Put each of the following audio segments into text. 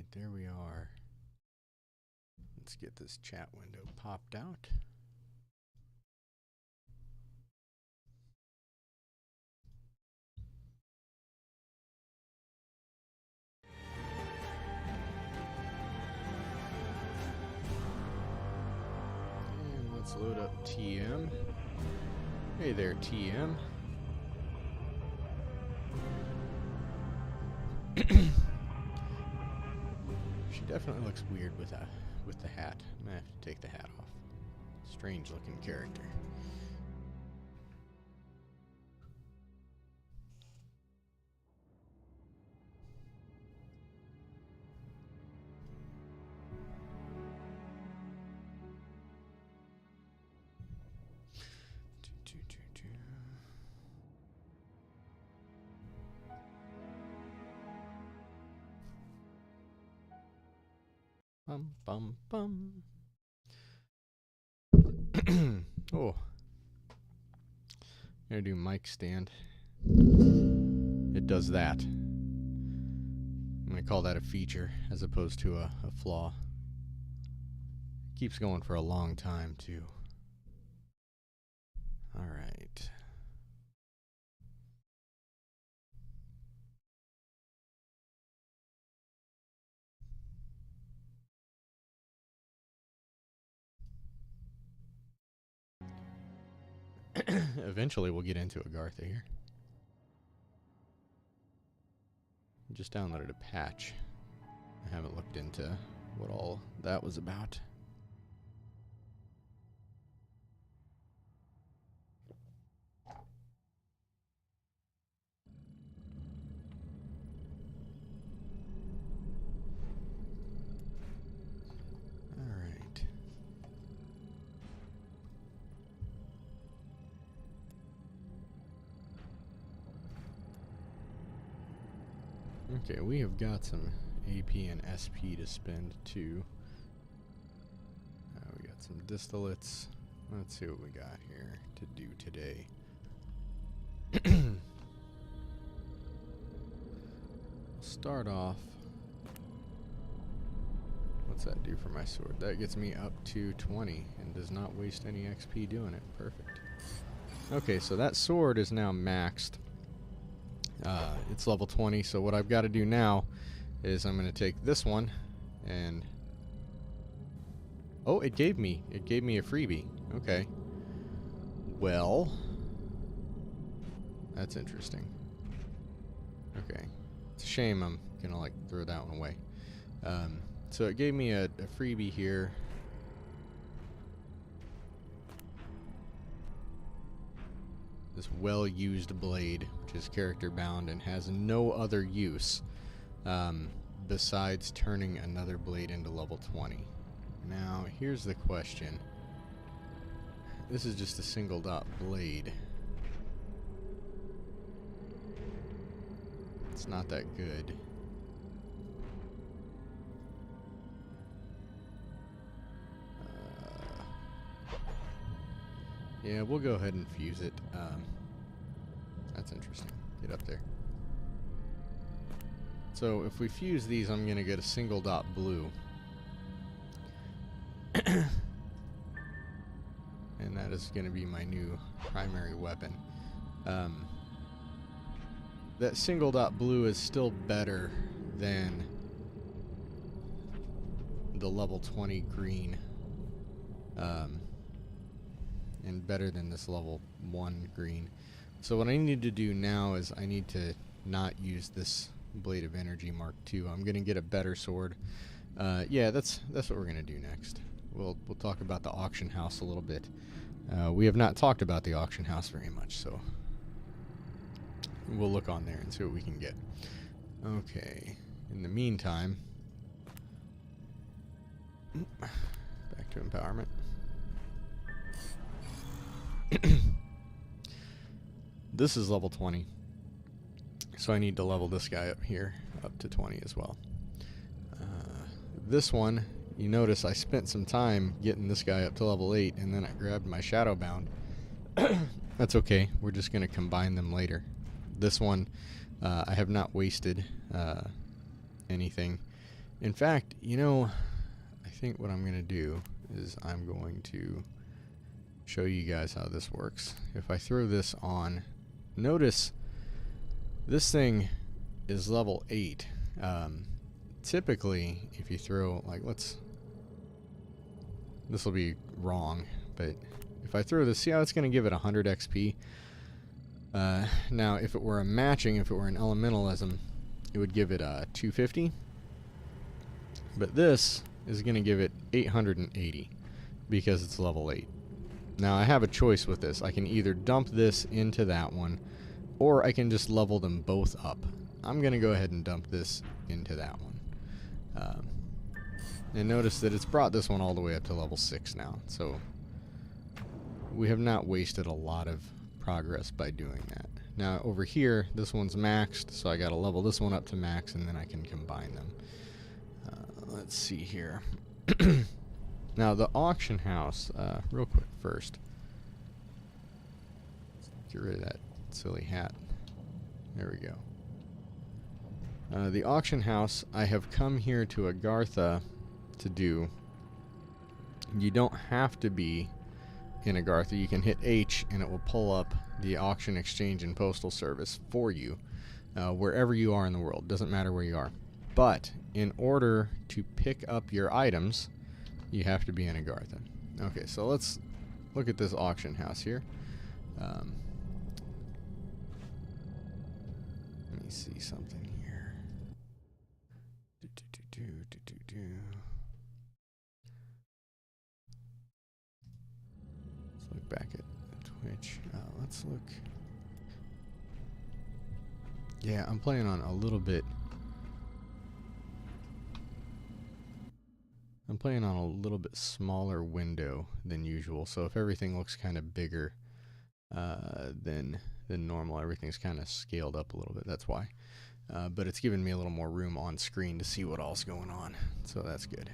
Alright, there we are. Let's get this chat window popped out. And let's load up TM. Hey there, TM. She definitely looks weird with the hat. I'm gonna have to take the hat off. Strange looking character. Bum bum bum. Oh. I'm gonna do mic stand. It does that. I'm gonna call that a feature as opposed to a flaw. Keeps going for a long time too. Alright. Eventually we'll get into Agartha here. Just downloaded a patch. I haven't looked into what all that was about. Alright. Okay, we have got some AP and SP to spend too. We got some distillates. Let's see what we got here to do today. We'll start off. What's that do for my sword? That gets me up to 20 and does not waste any XP doing it. Perfect. Okay, so that sword is now maxed. It's level 20, so what I've got to do now is I'm going to take this one and... Oh, it gave me a freebie. Okay. Well, that's interesting. Okay. It's a shame I'm going to, like, throw that one away. So it gave me a freebie here. This well-used blade, which is character bound and has no other use besides turning another blade into level 20. Now, here's the question. This is just a single dot blade. It's not that good. Yeah, we'll go ahead and fuse it. That's interesting. Get up there. So if we fuse these, I'm going to get a single dot blue. And that is going to be my new primary weapon. That single dot blue is still better than the level 20 green. And better than this level 1 green. So what I need to do now is I need to not use this Blade of Energy Mark II. I'm gonna get a better sword. Yeah, that's what we're gonna do next. We'll talk about the auction house a little bit. We have not talked about the auction house very much, so we'll look on there and see what we can get. Okay. In the meantime, back to empowerment. This is level 20, so I need to level this guy up here up to 20 as well. This one, you notice I spent some time getting this guy up to level 8, and then I grabbed my Shadowbound. That's okay, we're just going to combine them later. This one, I have not wasted anything In fact, you know, I think what I'm going to do is I'm going to show you guys how this works. If I throw this on, notice this thing is level 8. Typically, if you throw, like, this will be wrong, but if I throw this, see how it's going to give it 100 XP? Now, if it were a matching, if it were an elementalism, it would give it 250. But this is going to give it 880 because it's level 8. Now, I have a choice with this. I can either dump this into that one, or I can just level them both up. I'm going to go ahead and dump this into that one. And notice that it's brought this one all the way up to level 6 now. So we have not wasted a lot of progress by doing that. Now over here, this one's maxed, so I got to level this one up to max, and then I can combine them. Let's see here. Now the auction house, real quick first. Let's get rid of that silly hat. There we go. The auction house, I have come here to Agartha to do. You don't have to be in Agartha. You can hit H and it will pull up the auction, exchange, and postal service for you wherever you are in the world. Doesn't matter where you are. But in order to pick up your items, you have to be in Agartha. Okay, so let's look at this auction house here. Let me see something here. Let's look back at Twitch. Let's look. Yeah, I'm playing on a little bit. I'm playing on a little bit smaller window than usual, so if everything looks kind of bigger than normal, everything's kind of scaled up a little bit. That's why. But it's given me a little more room on screen to see what all's going on, so that's good.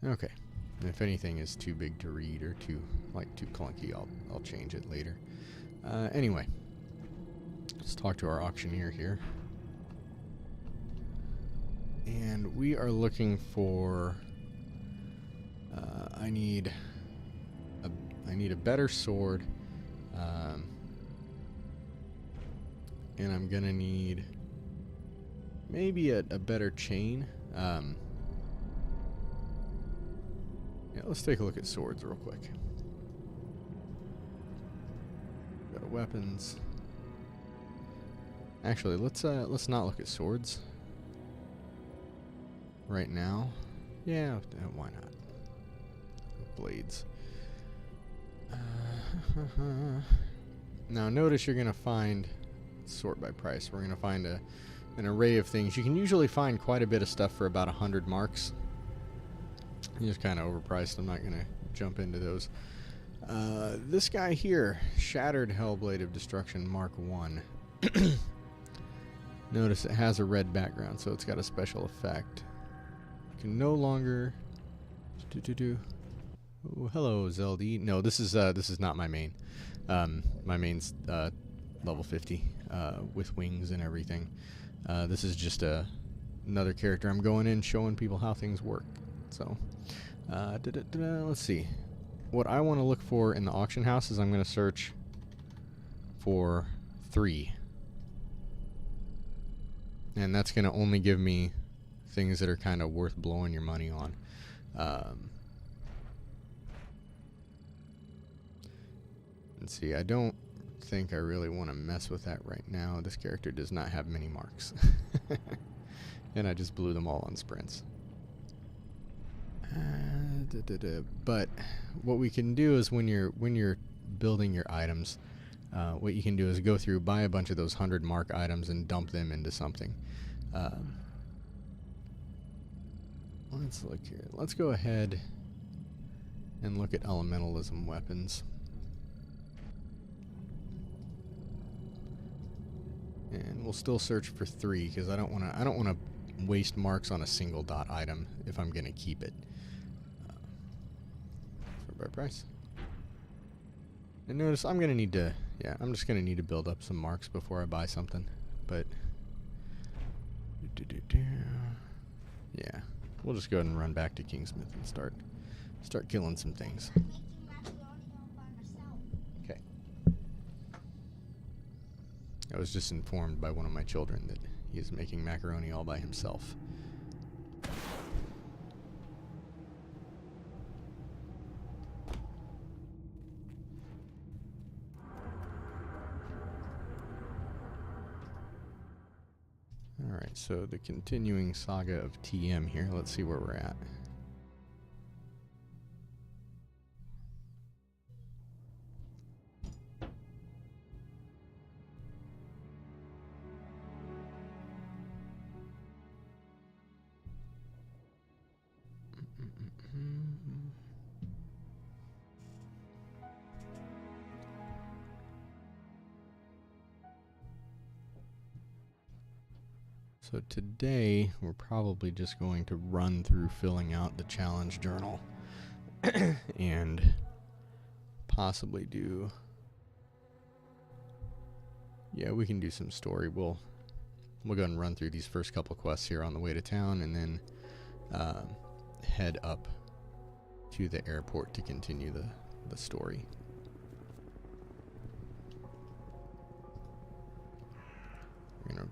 Okay, and if anything is too big to read or too clunky, I'll change it later. Anyway, let's talk to our auctioneer here, and we are looking for. I need a better sword. And I'm gonna need maybe a better chain. Yeah, let's take a look at swords real quick. Go to weapons. Actually, let's not look at swords right now. Yeah, why not? Blades. Now notice you're gonna find. Sort by price. We're going to find an array of things. You can usually find quite a bit of stuff for about 100 marks. Just kind of overpriced. I'm not going to jump into those. This guy here, Shattered Hellblade of Destruction Mark 1. Notice it has a red background, so it's got a special effect. You can no longer... Oh, hello, Zeldy. No, this is not my main. My main's level 50 with wings and everything. This is just another character I'm going in showing people how things work. So let's see. What I want to look for in the auction house is I'm going to search for 3. And that's going to only give me things that are kind of worth blowing your money on. Let's see, I don't think I really want to mess with that right now. This character does not have many marks. And I just blew them all on sprints. But what we can do is when you're building your items, what you can do is go through, buy a bunch of those 100 mark items and dump them into something. Let's look here. Let's go ahead and look at elementalism weapons. And we'll still search for 3 because I don't want to waste marks on a single dot item if I'm going to keep it. For by price. And notice I'm going to need to, I'm just going to need to build up some marks before I buy something. But Yeah, we'll just go ahead and run back to Kingsmith and start killing some things. Okay. I was just informed by one of my children that he is making macaroni all by himself. Alright, so the continuing saga of TM here. Let's see where we're at. So today, we're probably just going to run through filling out the challenge journal and possibly do... Yeah, we can do some story. We'll go ahead and run through these first couple quests here on the way to town, and then head up to the airport to continue the story. We're gonna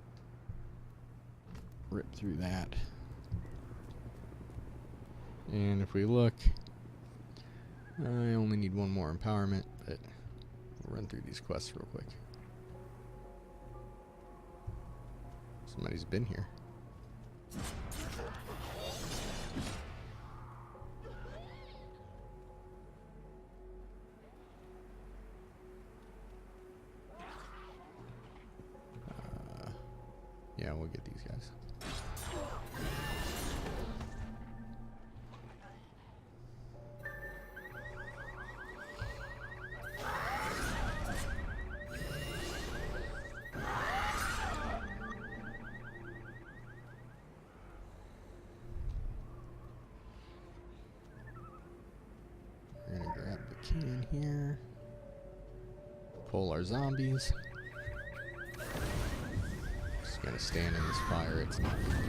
rip through that, and if we look, I only need one more empowerment, but we'll run through these quests real quick. Somebody's been here. Yeah, we'll get these guys. We're gonna grab the can here. Pull our zombies. Just gonna stand in this fire, it's not a big deal.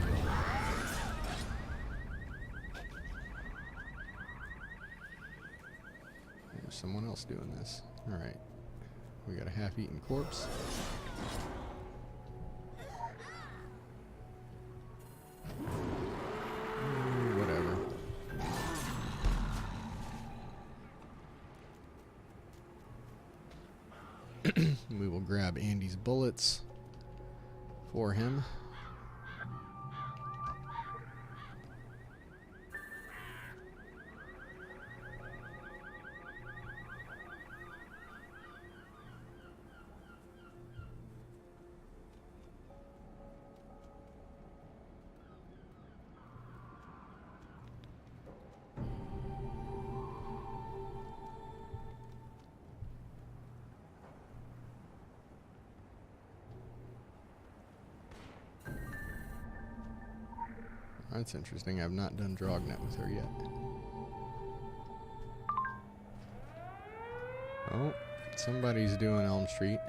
There's someone else doing this. Alright. We got a half-eaten corpse. Whatever. We will grab Andy's bullets for him. That's interesting. I've not done Drognet with her yet. Oh, somebody's doing Elm Street.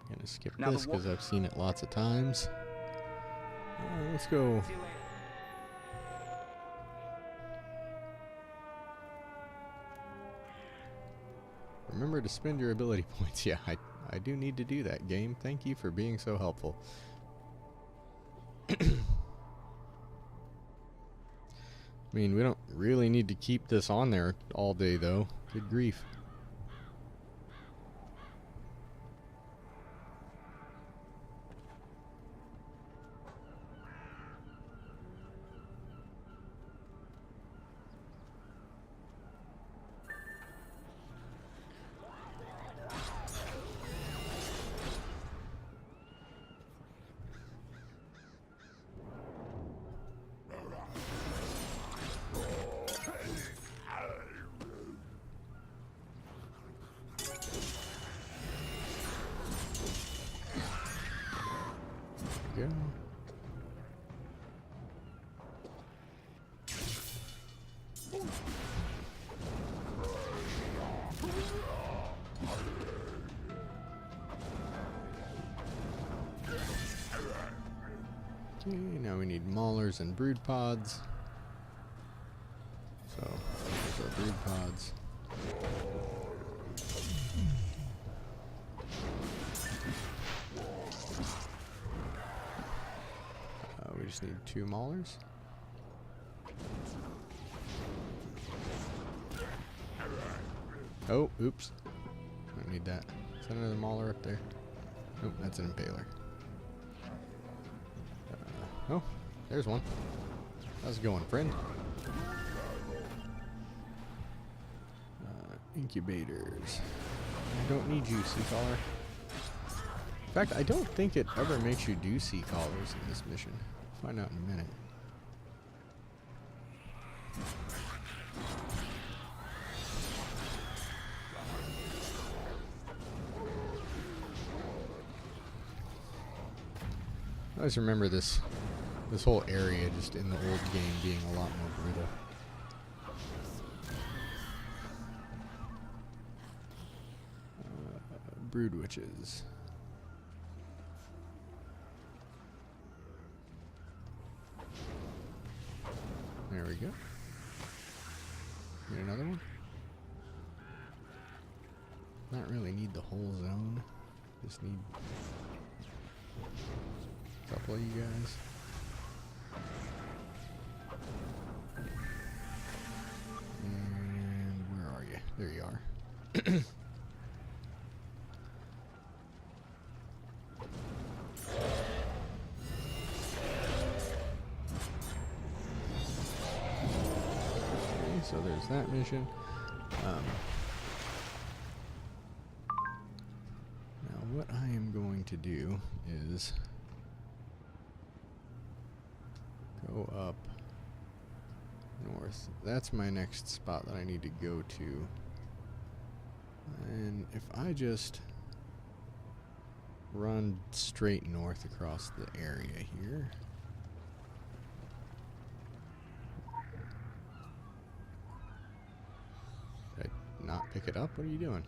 I'm gonna skip this because I've seen it lots of times. Let's go. Remember to spend your ability points. Yeah, I do need to do that, game. Thank you for being so helpful. I mean, we don't really need to keep this on there all day, though. Good grief. Go. Okay, now we need maulers and brood pods. So, there's our brood pods. We just need 2 maulers. Oh, oops. Don't need that. Is that another mauler up there? Nope, that's an impaler. Oh, there's one. How's it going, friend? Incubators. I don't need you, sea collar. In fact, I don't think it ever makes you do sea collars in this mission. Find out in a minute. I always remember this whole area just in the old game being a lot more brutal. Brood witches. There we go. Need another one? Not really need the whole zone. Just need a couple of you guys. And where are you? There you are. So there's that mission. Now what I am going to do is go up north. That's my next spot that I need to go to. And if I just run straight north across the area here. Not pick it up? What are you doing?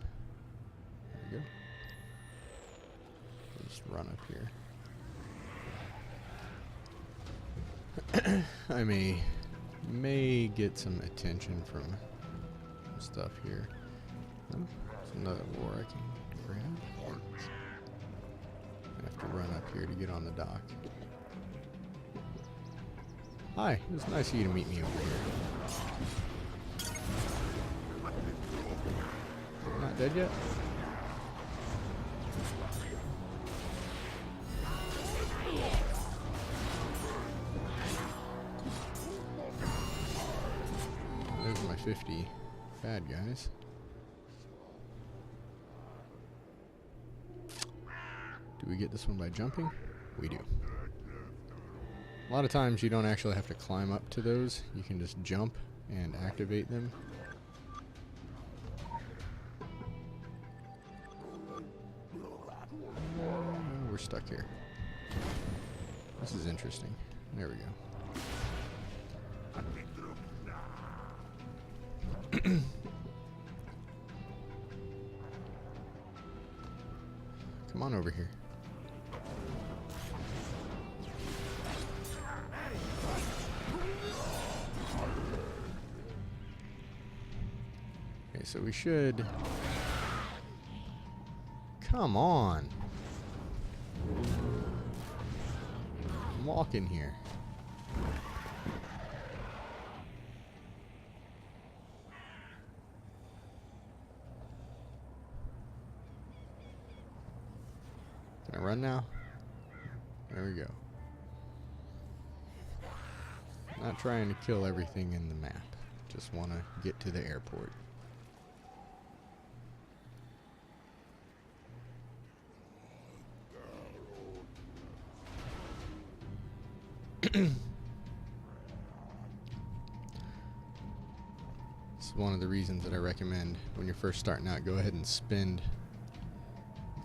There you go. Just run up here. I may get some attention from stuff here. Oh, there's another war I can grab. I have to run up here to get on the dock. Hi, it was nice of you to meet me over here. Not dead yet? There's my 50 bad guys. Do we get this one by jumping? We do. A lot of times you don't actually have to climb up to those. You can just jump and activate them. We're stuck here. This is interesting. There we go. Come on over here. Okay, so we should... Come on. I'm walking here. Can I run now? There we go. Not trying to kill everything in the map. Just want to get to the airport. This is one of the reasons that I recommend when you're first starting out, go ahead and spend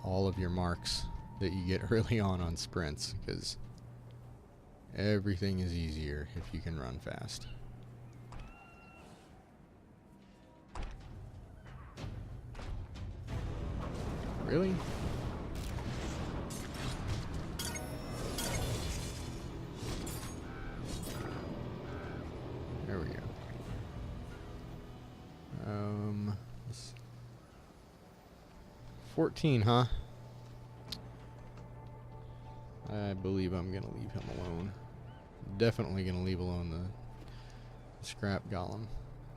all of your marks that you get early on sprints, because everything is easier if you can run fast. Really? 14, huh? I believe I'm going to leave him alone. Definitely going to leave alone the scrap golem.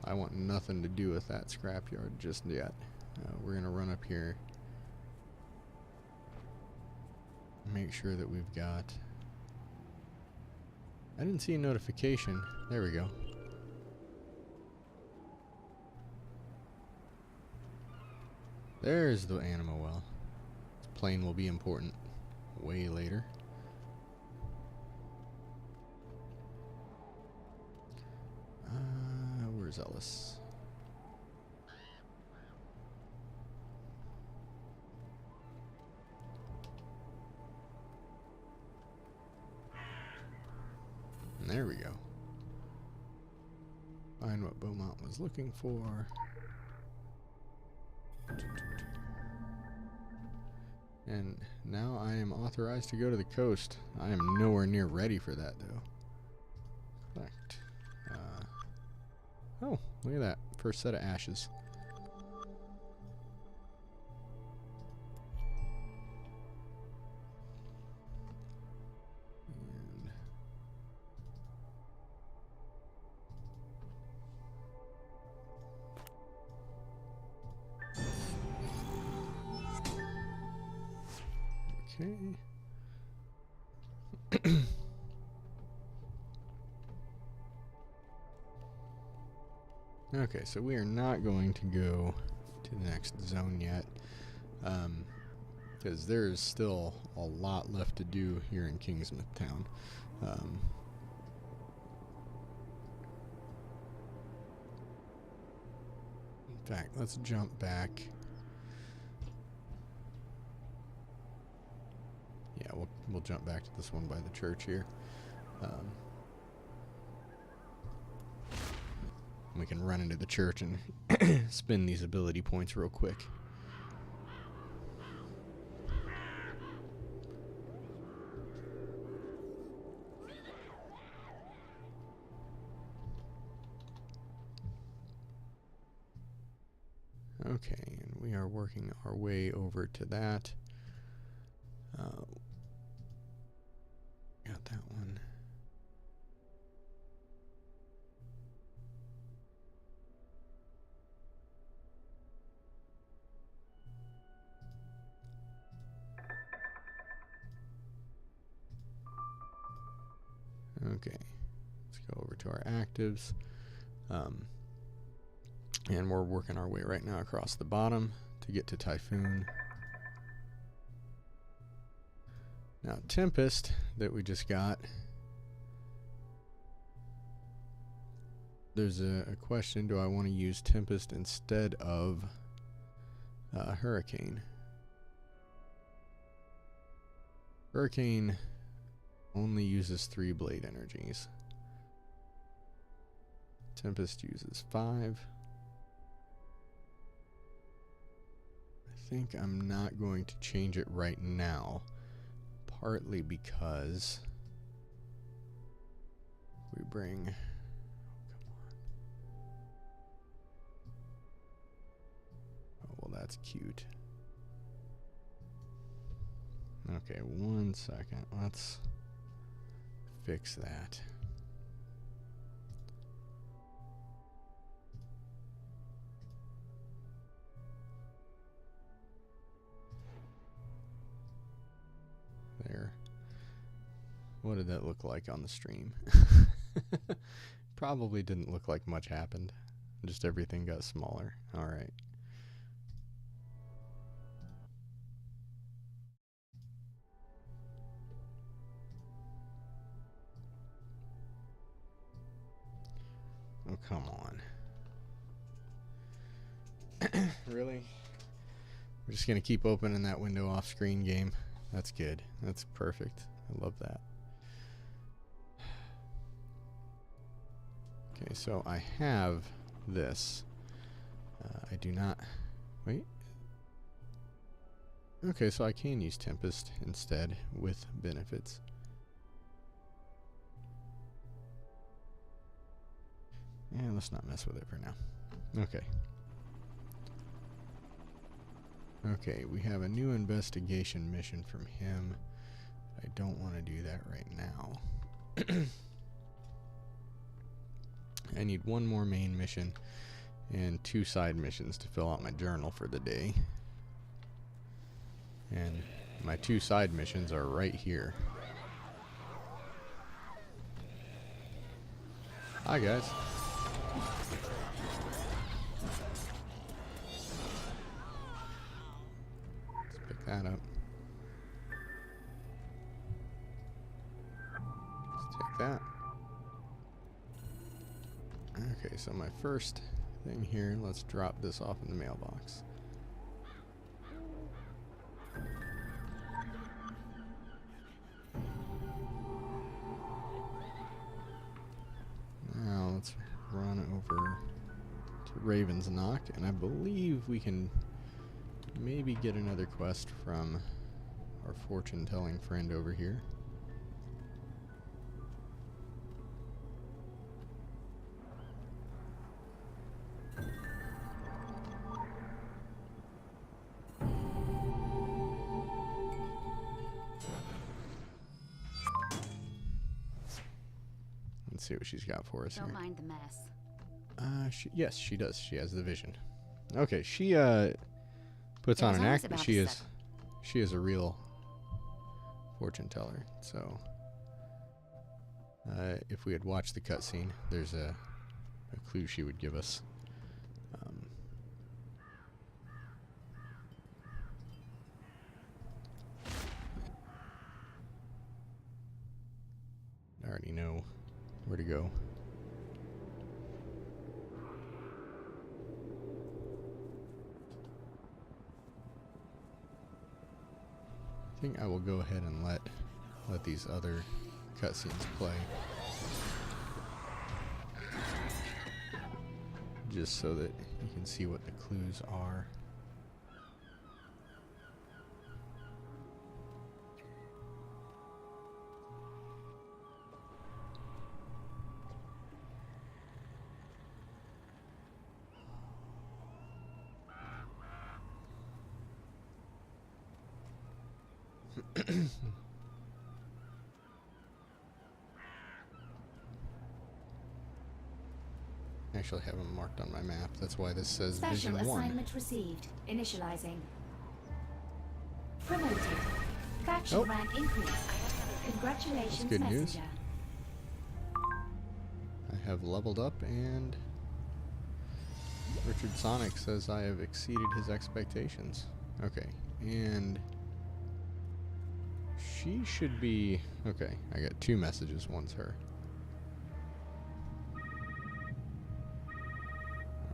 I want nothing to do with that scrapyard just yet. We're going to run up here. Make sure that we've got... I didn't see a notification. There we go. There's the anima well. This plane will be important way later. Where's Ellis? And there we go. Find what Beaumont was looking for. And now I am authorized to go to the coast. I am nowhere near ready for that, though. Collect. Oh, look at that. First set of ashes. And okay. Okay, so we are not going to go to the next zone yet, because there's still a lot left to do here in Kingsmouth Town. In fact, let's jump back. Yeah, we'll jump back to this one by the church here. We can run into the church and spin these ability points real quick. Okay, and we are working our way over to that. Got that one. Okay, let's go over to our actives. And we're working our way right now across the bottom to get to Typhoon. Now, Tempest that we just got, there's a question, do I want to use Tempest instead of Hurricane? Hurricane only uses 3 blade energies. Tempest uses 5. I think I'm not going to change it right now, partly because we bring... Oh, well, that's cute. Okay, 1 second. Let's fix that. There. What did that look like on the stream? Probably didn't look like much happened. Just everything got smaller. Alright. Oh, come on. Really? We're just going to keep opening that window off screen game. That's good. That's perfect. I love that. Okay, so I have this. I do not... Wait. Okay, so I can use Tempest instead with benefits. Yeah, let's not mess with it for now. Okay. Okay, we have a new investigation mission from him. I don't want to do that right now. I need one more main mission and 2 side missions to fill out my journal for the day. And my 2 side missions are right here. Hi guys. Let's pick that up. Let's take that. Okay, so my first thing here, let's drop this off in the mailbox. Now let's run over to Raven's Knock, and I believe we can maybe get another quest from our fortune-telling friend over here. Let's see what she's got for us here. Don't mind the mess. Yes, she does. She has the vision. Okay, she puts It on was an always act. about She the is settle. she is a real fortune teller. So if we had watched the cutscene, there's a clue she would give us. I already know where to go. I think I will go ahead and let these other cutscenes play, just so that you can see what the clues are. I actually have them marked on my map. That's why this says Special Vision 1. assignment received. Initializing. Promoted. Faction Oh. rank increase. Congratulations, That's good news. messenger. I have leveled up, and Richard Sonic says I have exceeded his expectations. Okay, and she should be... Okay, I got 2 messages. One's her.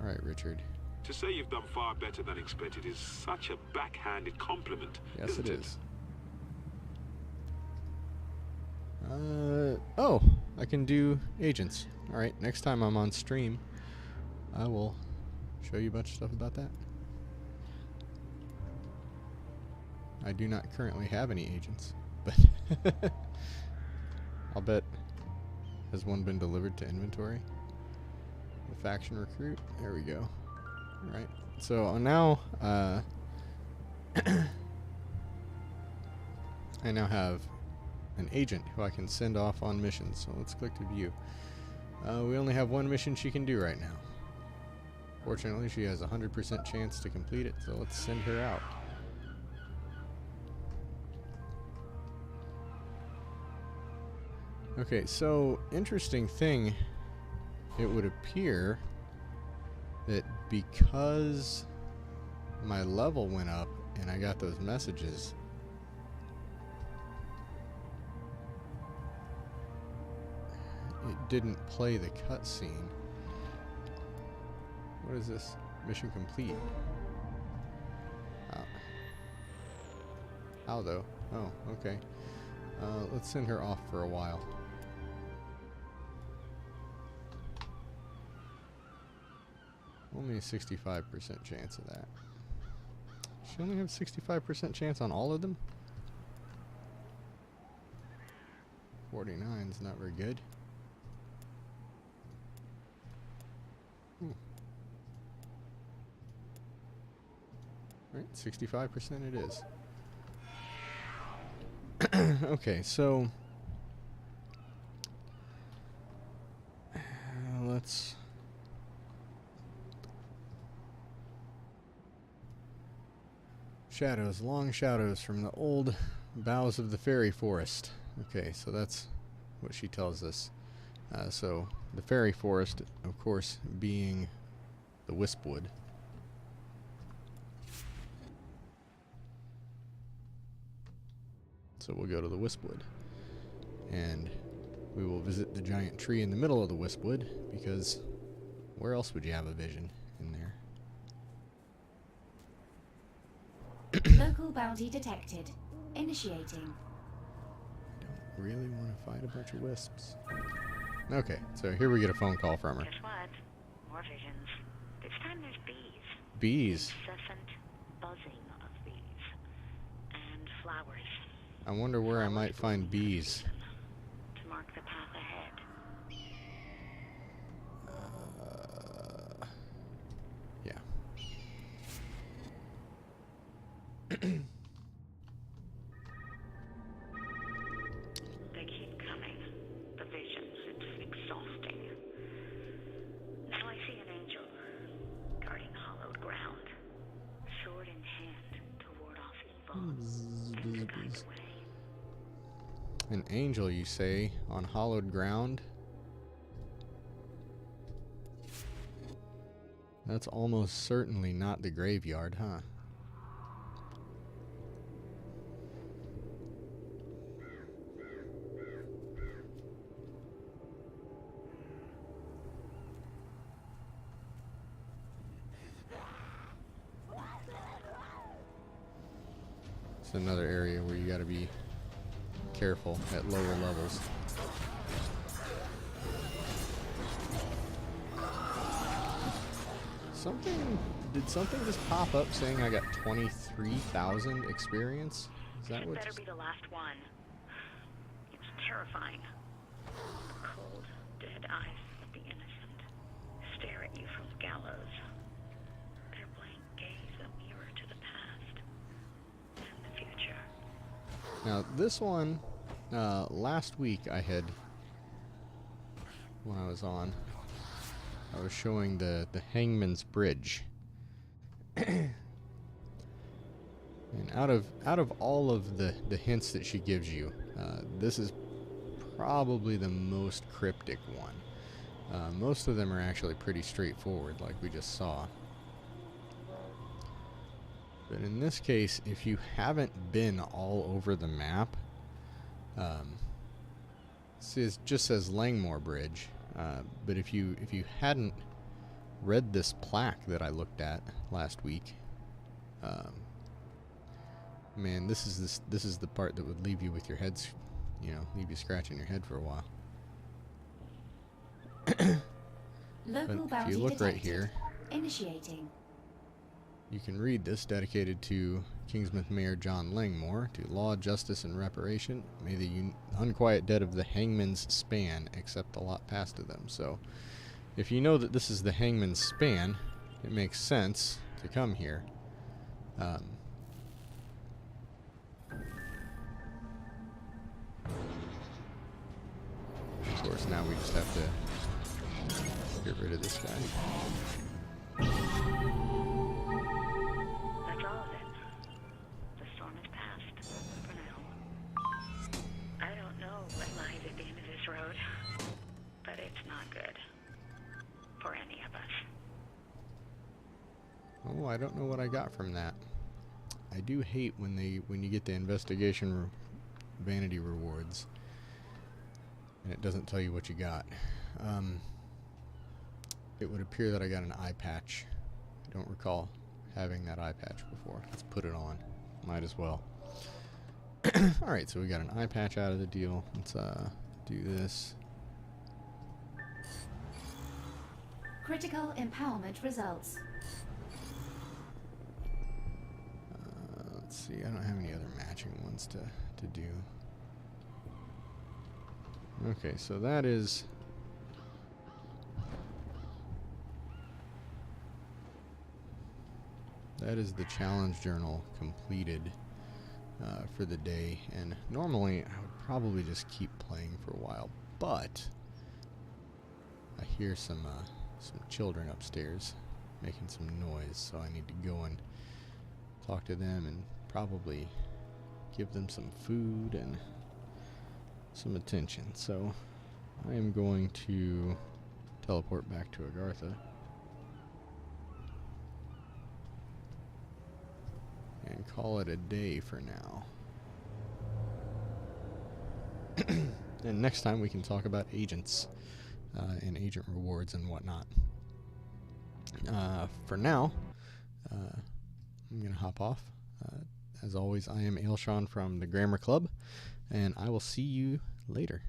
Alright, Richard. To say you've done far better than expected is such a backhanded compliment. Yes, isn't it is. Oh, I can do agents. Alright, next time I'm on stream, I will show you a bunch of stuff about that. I do not currently have any agents, but I'll bet, has one been delivered to inventory? The faction recruit? There we go. Alright, so now, I now have an agent who I can send off on missions. So let's click to view. We only have 1 mission she can do right now. Fortunately, she has a 100% chance to complete it, so let's send her out. Okay, so interesting thing, it would appear that because my level went up and I got those messages, it didn't play the cutscene. What is this? Mission complete. How though? Oh, okay. Let's send her off for a while. Only a 65% chance of that. She only has 65% chance on all of them? 49 is not very good. Right, 65% it is. Okay, so let's shadows, long shadows from the old boughs of the fairy forest. Okay, so that's what she tells us. So the fairy forest, of course, being the Wispwood. So we'll go to the Wispwood, and we will visit the giant tree in the middle of the Wispwood, because where else would you have a vision in there? Local bounty detected. Initiating. Don't really want to fight a bunch of wisps. Okay, so here we get a phone call from her. Guess what? More visions. This time there's bees. Bees. Incessant buzzing of bees. And flowers. I wonder where I might find bees. To mark the path ahead. Yeah. They keep coming. The visions. It's exhausting. Now I see an angel guarding hollowed ground. Sword in hand to ward off evil. And to guide the way. An angel, you say, on hallowed ground? That's almost certainly not the graveyard, huh? It's another area where you gotta be careful at lower levels. Did something just pop up saying I got 23,000 experience? Is that It what? better be the last one. It's terrifying. Cold, dead eyes of the innocent stare at you from the gallows. Their blank gaze a mirror to the past and the future. Now this one, last week when I was on, I was showing the Hangman's Bridge. And out of all of the hints that she gives you, this is probably the most cryptic one. Most of them are actually pretty straightforward, like we just saw. But in this case, if you haven't been all over the map, it just says Langmore Bridge. But if you hadn't read this plaque that I looked at last week, man, this is the part that would leave you with your heads, leave you scratching your head for a while. Local But if bounty you look detected. right here, Initiating. you can read this, dedicated to Kingsmouth Mayor John Langmore, to law, justice, and reparation. May the unquiet dead of the Hangman's Span accept the lot passed to them. So, if you know that this is the Hangman's Span, it makes sense to come here. Of course, now we just have to get rid of this guy. That's all of it. The storm is past, for now. I don't know what lies at the end of this road, but it's not good. For any of us. Oh, I don't know what I got from that. I do hate when you get the investigation vanity rewards and it doesn't tell you what you got. It would appear that I got an eye patch. I don't recall having that eye patch before. Let's put it on. Might as well. Alright, so we got an eye patch out of the deal. Let's do this. Critical empowerment results. Let's see, I don't have any other matching ones to do. Okay, so that is... that is the challenge journal completed for the day. And normally I would probably just keep playing for a while, but I hear some children upstairs making some noise, so I need to go and talk to them and probably give them some food and some attention. So I am going to teleport back to Agartha and call it a day for now. And next time we can talk about agents and agent rewards and whatnot. For now, I'm going to hop off. As always, I am Ailshon from the Grammar Club, and I will see you later.